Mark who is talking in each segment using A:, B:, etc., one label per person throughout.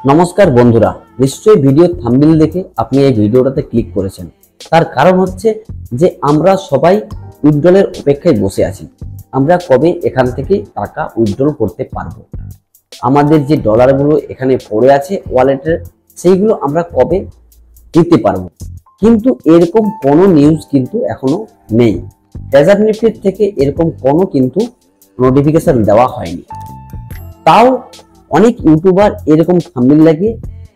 A: নমস্কার বন্ধুরা, নিশ্চয়ই ভিডিও থাম্বনেল দেখে আপনি এই ভিডিওটাতে ক্লিক করেছেন। তার কারণ হচ্ছে যে আমরা সবাই উইথড্রলের অপেক্ষায় বসে আছি। আমরা কবে এখান থেকে টাকা উইথড্রল করতে পারবো, আমাদের যে ডলারগুলো এখানে পড়ে আছে ওয়ালেটের, সেইগুলো আমরা কবে দিতে পারবো। কিন্তু এরকম কোনো নিউজ কিন্তু এখনো নেই। ট্রেজার নিফটির থেকে এরকম কোনো কিন্তু নোটিফিকেশন দেওয়া হয়নি। তাও অনেক ইউটিউবার এরকম থাম্বনেল লাগিয়ে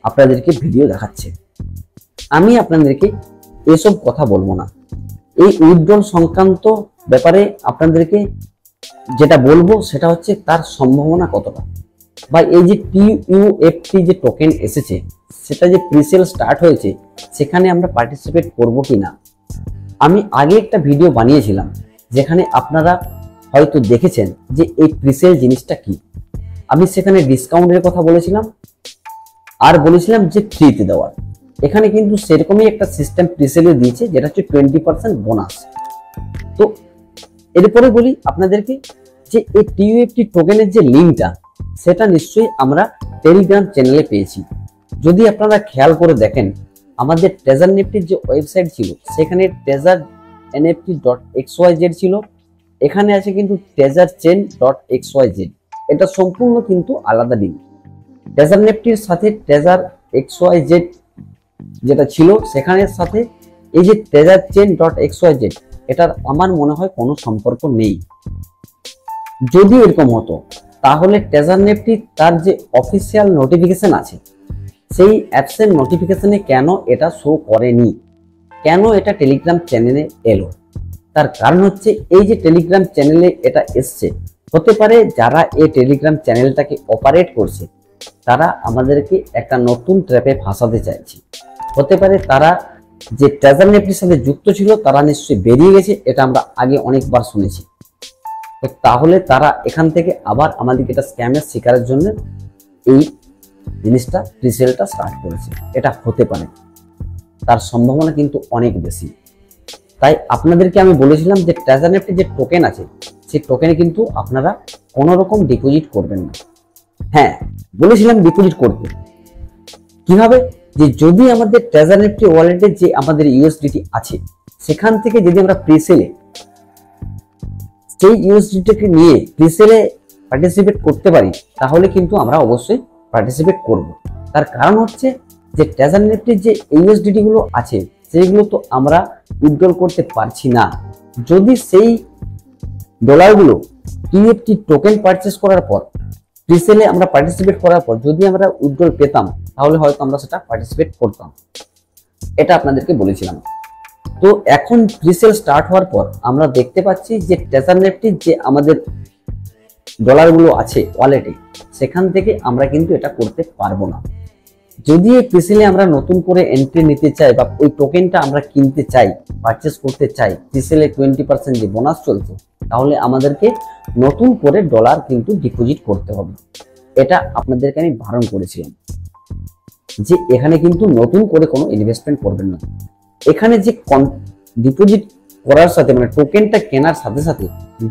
A: আপনাদেরকে ভিডিও দেখাচ্ছে। আমি আপনাদেরকে এসব কথা বলবো না। এই উইথড্রল সংক্রান্ত ব্যাপারে আপনাদেরকে যেটা বলবো সেটা হচ্ছে তার সম্ভাবনা কতটা, বা এই যে টিইউএফটি যে টোকেন এসেছে সেটা যে প্রিসেল স্টার্ট হয়েছে সেখানে আমরা পার্টিসিপেট করব কি না। আমি আগে একটা ভিডিও বানিয়েছিলাম যেখানে আপনারা হয়তো দেখেছেন যে এই প্রিসেল জিনিসটা কি। আমি সেখানে ডিসকাউন্টের কথা বলেছিলাম আর বলেছিলাম যে ফ্রিতে দেওয়ার। এখানে কিন্তু সেরকমই একটা সিস্টেম প্রিসেলে দিয়েছে যেটা হচ্ছে 20% বোনাস। তো এরপরে বলি আপনাদেরকে যে এই টিইউএফটি টোকেনের যে লিঙ্কটা সেটা নিশ্চয়ই আমরা টেলিগ্রাম চ্যানেলে পেয়েছি। যদি আপনারা খেয়াল করে দেখেন আমাদের ট্রেজার নিফটির যে ওয়েবসাইট ছিল সেখানে treasurnft.xyz ছিল, এখানে আছে কিন্তু treasurchain.xyz। এটা সম্পূর্ণ কিন্তু আলাদা লিঙ্ক। ট্রেজার নিফটির সাথে ট্রেজার xyz যেটা ছিল সেখানের সাথে এই যে treasurchain.xyz এটার আমার মনে হয় কোনো সম্পর্ক নেই। যদি এরকম হতো তাহলে ট্রেজার নিফটি তার যে অফিসিয়াল নোটিফিকেশন আছে সেই অ্যাপসের নোটিফিকেশনে কেন এটা শো করেনি, কেন এটা টেলিগ্রাম চ্যানেলে এলো? তার কারণ হচ্ছে এই যে টেলিগ্রাম চ্যানেলে এটা এসছে, হতে পারে যারা এই টেলিগ্রাম চ্যানেলটাকে অপারেট করছে তারা আমাদেরকে একটা নতুন ট্র্যাপে ফাঁসাতে চাইছে। হতে পারে তারা যে ট্রেজার নিফটির সাথে যুক্ত ছিল তারা নিশ্চয়ই বেরিয়ে গেছে, এটা আমরা আগে অনেকবার শুনেছি। তো তাহলে তারা এখান থেকে আবার আমাদেরকে এটা স্ক্যামের শিকারের জন্য এই জিনিসটা প্রিসেলটা স্টার্ট করেছে। এটা হতে পারে, তার সম্ভাবনা কিন্তু অনেক বেশি। তাই আপনাদেরকে আমি বলেছিলাম যে ট্রেজার নিফটি যে টোকেন আছে সেই টোকেনে কিন্তু আপনারা কোনো রকম ডিপোজিট করবেন না। হ্যাঁ, বলেছিলাম ডিপোজিট করতে কিভাবে, যে যদি আমাদের ট্রেজার নিফটি ওয়ালেটে যে আমাদের ইউএসডিটি আছে সেখান থেকে যদি আমরা প্রিসেলে সেই ইউএসডিটিকে নিয়ে প্রিসেলে পার্টিসিপেট করতে পারি তাহলে কিন্তু আমরা অবশ্যই পার্টিসিপেট করব। তার কারণ হচ্ছে যে ট্রেজার নিফটির যে ইউএসডিটি গুলো আছে সেইগুলো তো আমরা উইথড্রল করতে পারছি না। যদি সেই ডলারগুলো টিএফটি টোকেন পারচেজ করার পর প্রিসেলে আমরা পার্টিসিপেট করার পর যদি আমরা উইথড্রল পেতাম তাহলে হয়তো আমরা সেটা পার্টিসিপেট করতাম। এটা আপনাদেরকে বলেছিলাম। তো এখন প্রিসেল স্টার্ট হওয়ার পর আমরা দেখতে পাচ্ছি যে ট্রেজার নিফটির যে আমাদের ডলারগুলো আছে ওয়ালেটে সেখান থেকে আমরা কিন্তু এটা করতে পারবো না। যদি এই প্রিসেলে আমরা নতুন করে এন্ট্রি নিতে চাই বা ওই টোকেনটা আমরা কিনতে চাই, পারচেস করতে চাই, প্রিসেলে 20% যে বোনাস চলছে, তাহলে আমাদেরকে নতুন করে ডলার কিন্তু ডিপোজিট করতে হবে। এটা আপনাদেরকে আমি বারণ করেছিলাম যে এখানে কিন্তু নতুন করে কোনো ইনভেস্টমেন্ট করবেন না। এখানে যে ডিপোজিট করার সাথে মানে টোকেনটা কেনার সাথে সাথে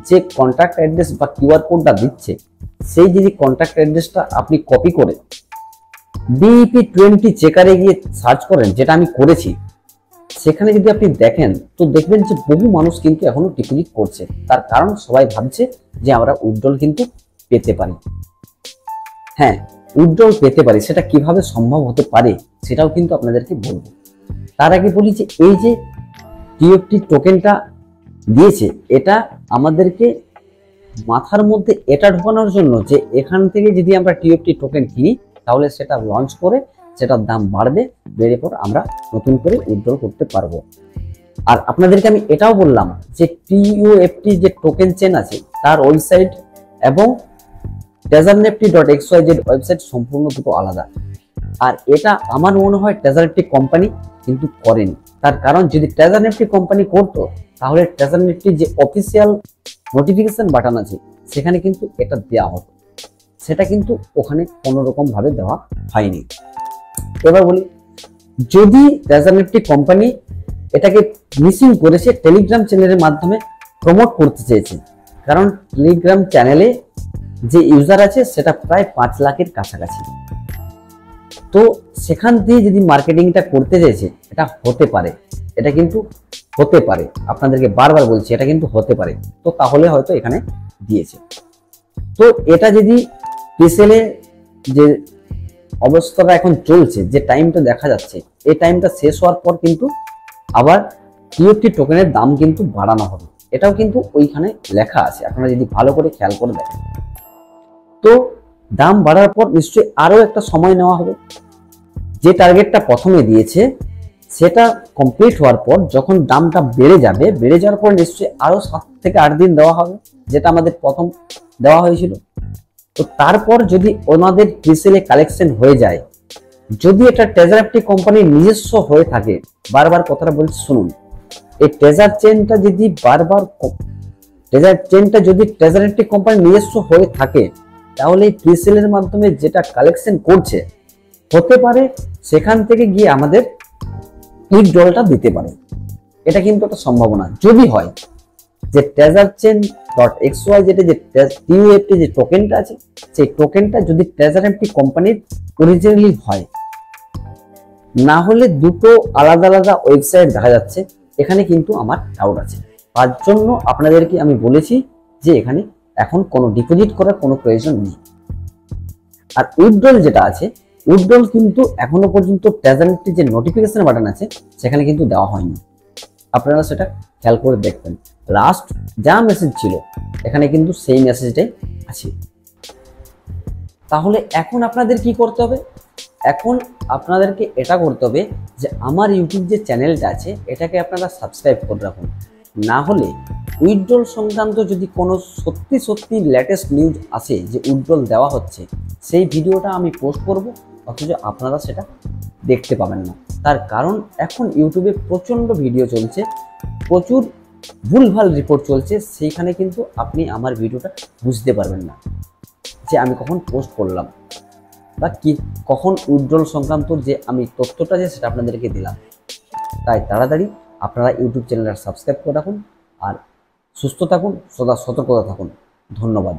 A: যে কন্ট্যাক্ট অ্যাড্রেস বা কিউআর কোডটা দিচ্ছে সেই যদি কন্ট্যাক্ট অ্যাড্রেসটা আপনি কপি করে BEP20 চেকারে গিয়ে সার্চ করেন, যেটা আমি করেছি, সেখানে যদি আপনি দেখেন তো দেখবেন যে বহু মানুষ কিন্তু এখনো ডিপোজিট করছে। তার কারণ সবাই ভাবছে যে আমরা উইথড্রল কিন্তু পেতে পারি। হ্যাঁ, উইথড্রল পেতে পারি, সেটা কিভাবে সম্ভব হতে পারে সেটাও কিন্তু আপনাদেরকে বলবো। তার আগে বলি যে এই যে টিএফটি টোকেনটা দিয়েছে এটা আমাদেরকে মাথার মধ্যে এটা ঢোকানোর জন্য যে এখান থেকে যদি আমরা টিএফটি টোকেন কিনি তাহলে সেটা লঞ্চ করে সেটার দাম বাড়বে, বেড়ে পর আমরা নতুন করে উইথড্রল করতে পারবো। আর আপনাদেরকে আমি এটাও বললাম যে টিইউএফটি যে টোকেন চেন আছে তার ওয়েবসাইট এবং treasurnft.xyz ওয়েবসাইট সম্পূর্ণ দুটো আলাদা। আর এটা আমার মনে হয় ট্রেজার নিফটি কোম্পানি কিন্তু করেনি। তার কারণ যদি ট্রেজার নিফটি কোম্পানি করতো তাহলে ট্রেজার নিফটির যে অফিসিয়াল নোটিফিকেশন বাটন আছে সেখানে কিন্তু এটা দেওয়া হতো, সেটা কিন্তু ওখানে কোনো রকম ভাবে দেওয়া হয়নি। এবার বলি, যদি ট্রেজার নিফটি কোম্পানি এটাকে মিসিং করেছে টেলিগ্রাম চ্যানেলের মাধ্যমে প্রমোট করতে চেয়েছে, কারণ টেলিগ্রাম চ্যানেলে যে ইউজার আছে সেটা প্রায় 5 লাখের কাছাকাছি। তো সেখান দিয়ে যদি মার্কেটিংটা করতে চাইছে, এটা হতে পারে, এটা কিন্তু হতে পারে, আপনাদেরকে বারবার বলছি এটা কিন্তু হতে পারে। তো তাহলে হয়তো এখানে দিয়েছে। তো এটা যদি প্রিসেলে যে অবস্থাটা এখন চলছে, যে টাইমটা দেখা যাচ্ছে, এই টাইমটা শেষ হওয়ার পর কিন্তু আবার টিএফটি টোকেনের দাম কিন্তু বাড়ানো হবে, এটাও কিন্তু ওইখানে লেখা আছে, আপনারা যদি ভালো করে খেয়াল করে দেখেন। তো দাম বাড়ার পর নিশ্চয়ই আরো একটা সময় নেওয়া হবে, যে টার্গেটটা প্রথমে দিয়েছে সেটা কমপ্লিট হওয়ার পর যখন দামটা বেড়ে যাবে, বেড়ে যাওয়ার পর নিশ্চয়ই আরো 7 থেকে 8 দিন দেওয়া হবে, যেটা আমাদের প্রথম দেওয়া হয়েছিল। তো তারপর যদি ওনাদের প্রিসেলে কালেকশন হয়ে যায়, যদি এটা ট্রেজার এফটি কোম্পানির নিজস্ব হয়ে থাকে, বারবার কথাটা বলছি শুনুন, এই ট্রেজার চেনটা যদি ট্রেজার এফটি কোম্পানির নিজস্ব হয়ে থাকে, তাহলে এই প্রিসেলের মাধ্যমে যেটা কালেকশন করছে, হতে পারে সেখান থেকে গিয়ে আমাদের উইথড্রলটা দিতে পারে। এটা কিন্তু একটা সম্ভাবনা যদি হয় যে treasurechain.xy যেটা যে টিইউএফটি যে টোকেনটা আছে, সেই টোকেনটা যদি ট্রেজার এফটি কোম্পানির অরিজিনালি হয়। না হলে দুটো আলাদা আলাদা ওয়েবসাইট দেখা যাচ্ছে, এখানে কিন্তু আমার ডাউট আছে। তার জন্য আপনাদেরকে আমি বলেছি যে এখানে এখন কোনো ডিপোজিট করার কোনো প্রয়োজন নেই। আর উইথড্রল যেটা আছে, উইথড্রল কিন্তু এখনো পর্যন্ত ট্রেজার এফটি যে নোটিফিকেশন বাটন আছে সেখানে কিন্তু দেওয়া হয়নি, আপনারা সেটা খেয়াল করে দেখবেন। লাস্ট যা মেসেজ ছিল এখানে কিন্তু সেই মেসেজটাই আছে। তাহলে এখন আপনাদের কি করতে হবে? এখন আপনাদেরকে এটা করতে হবে যে আমার ইউটিউব যে চ্যানেলটা আছে এটাকে আপনারা সাবস্ক্রাইব করে রাখুন। না হলে উইথড্রল সংক্রান্ত যদি কোনো সত্যি লেটেস্ট নিউজ আসে যে উইথড্রল দেওয়া হচ্ছে, সেই ভিডিওটা আমি পোস্ট করব, অথচ আপনারা সেটা দেখতে পাবেন না। তার কারণ এখন ইউটিউবে প্রচণ্ড ভিডিও চলছে, প্রচুর ভুলভাল রিপোর্ট চলছে, সেইখানে কিন্তু আপনি আমার ভিডিওটা বুঝতে পারবেন না যে আমি কখন পোস্ট করলাম বা কি কখন উইথড্রল সংক্রান্ত যে আমি তথ্যটা আছে সেটা আপনাদেরকে দিলাম। তাই তাড়াতাড়ি আপনারা ইউটিউব চ্যানেলটা সাবস্ক্রাইব করে রাখুন আর সুস্থ থাকুন, সদা সতর্কতা থাকুন। ধন্যবাদ।